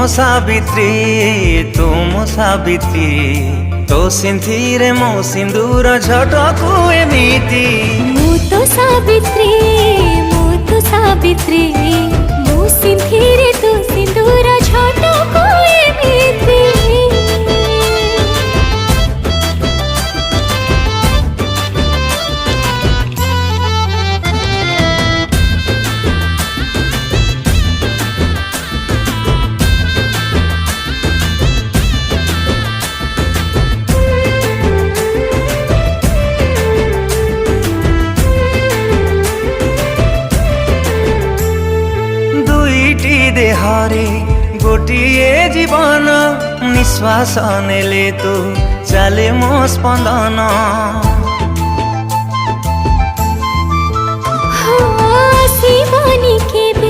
ମୋ ସାବିତ୍ରୀ ତୁ ମୋ ସାବିତ୍ରୀ ତୋ ସିନ୍ଥିରେ ମୋ ସିନ୍ଦୁର ଝଟକୁ ଏମିତି। ମୁଁ ତ ସାବିତ୍ରୀ ମୋ ସିନ୍ଥିରେ ତୋ ସିନ୍ଦୁର ଝଟକୁ ଏମିତି। दुईटी देहरे गोटिए जीवन निश्वास नेले तू चले मो स्पंदन। आसीबनी केबे